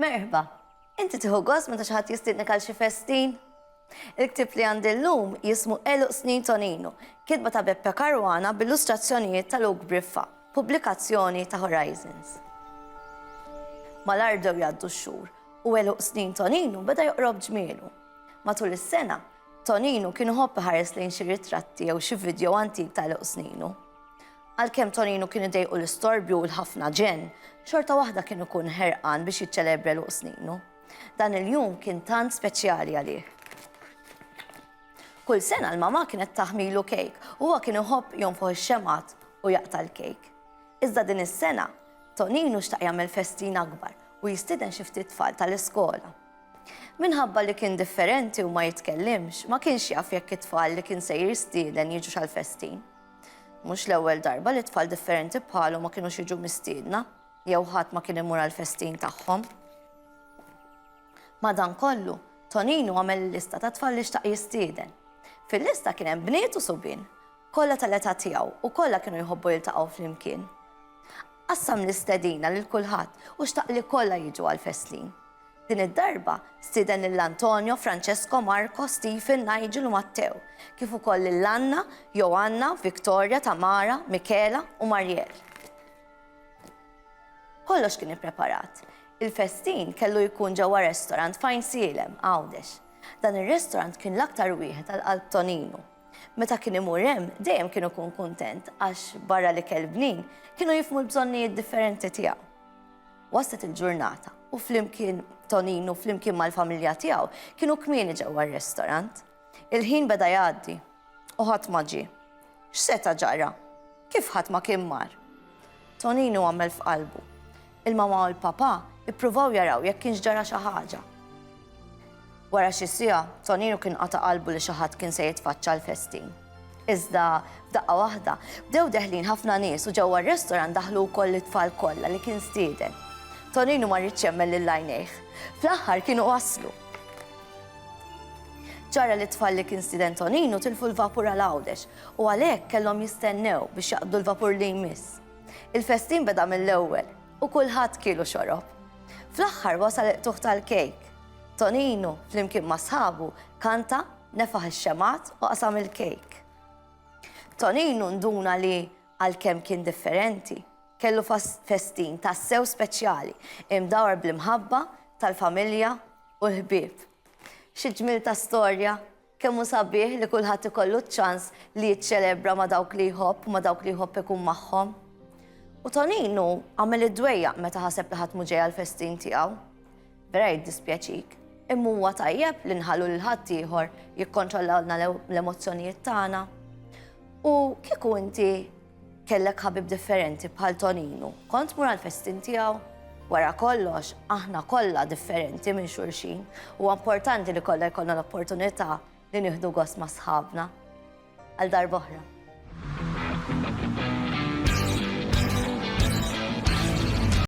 Merħba, inti tieħu gost meta xi ħadd jistiednek għal xi festin? Il-ktieb li għandi llum jismu Eluq Snin Tonino, kitba ta' Beppe Caruana b'illustrazzjonijiet ta' Luke Briffa, pubblikazzjoni ta' Horizons. Malar bdew jgħaddu x-xhur u Eluq Snin Tonino beda joqrob ġmielu. Matul is-sena, Tonino kienu ħobb ħares lejn xi ritratti jew xi video antik ta' Eluq Sninu. Għalkemm Tonino kien idejqu l-istorbju u l-ħafna ġen, xorta waħda kienu kun ħerqan biex jiċċelebra Eluq Sninu. Dan il-jum kien tant speċjali għalih. Kull sena l-mama kienet taħmilu kejk u huwa kien iħobb jonfoħ ix-xemat u jaqta' l-kejk. Iżda din is-sena, Tonino xtaq jagħmel festin akbar u jistieden xi ftit tfal tal-iskola. Minħabba li kien differenti u ma jitkellimx, ma kienx jaf jekk it-tfal li kien se jistieden jiġu għall-festin. Mhux l-ewwel darba li tfal differenti bħalu ma kienux jiġu mistiedna, jew ħadd ma kien imur għall-festin tagħhom. Madankollu, Tonino għamel lista ta' tfal li xtaq jistieden. Fil-lista kien hemm bniet u subien, kollha tal-età tiegħu u kollha kienu jħobbu jiltaqgħu flimkien. Qassam l-istedina lil kulħadd u xtaq li kollha jiġu għall-festin. Din id-darba stieden lill-Antonio, Francesco, Marco, Stephen, Nigel u Matteo, kif ukoll lil-Anna, Joanna, Victoria, Tamara, Michela u Mariel. Kollox kien ippreparat. Il-festin kellu jkun ġewwa restorant Fine Salem, Għawdex. Dan ir-restorant kien l-aktar wieħed għall-qalb Tonino. Meta kien imur hemm dejjem kien ikun kuntent għax barra li kell bnin kienu jifhmu l-bżonnijiet differenti tiegħu. Waslet il-ġurnata u flimkien Tonino flimkien mal-familja tiegħu kienu kmieni ġewwa r-restorant. Il-ħin beda jgħaddi u ħadd ma ġie. X'seta ġara? Kif ħadd ma kien mar? Tonino għamel f'qalbu. Il-mama u l-papa ippruvaw jaraw jekk kienx ġara xi ħaġa. Wara xi siegħa, Tonino kien qata' qalbu li xi ħadd kien se jitfaċċa l-festin. Iżda f'daqqa waħda bdew deħlin ħafna nies u ġewwa r-restorant daħlu wkoll it-tfal kollha li kien stieden. Tonino ma rridx jemmel lil għajnejh. Fl-aħħar kienu waslu. Ġara li t-tfal li kien stieden Tonino tilfu l-vapur għal Għawdex u għalhekk kellhom jistennew biex jaqbdu l-vapur li jmiss. Il-festin beda mill-ewwel u kulħadd kielu xorob. Fl-aħħar wasal it-tuħ tal-kejk. Tonino flimkien ma' sħabu kanta, nefaħ ix-xemat u qasam il-kejk. Tonino nduna li għalkemm kien differenti, kellu festin tassew speċjali imdawar bl-imħabba tal-familja u l-ħbieb. Xi ġmil ta' storja, kemm hu sabiħ li kulħadd ikollu ċ-ċans li jiċċelebra ma' dawk li jħobb u ma' dawk li jħobb ikun magħhom. U Tonino għamel id-dwejjaq meta ħaseb li ħadd mhu ġej għall-festin tiegħu. Vera jiddispjaċik, imma huwa tajjeb li nħallu lil ħadd ieħor jikkontrollawna l-emozzjonijiet tagħna. U kieku inti kellek ħabib differenti bħal Tonino, kont mur għall-festin tiegħu? Wara kollox, aħna kollha differenti minn xulxin u importanti li kollha jkollna l-opportunità li nieħdu gost ma' sħabna. Għal darb'oħra.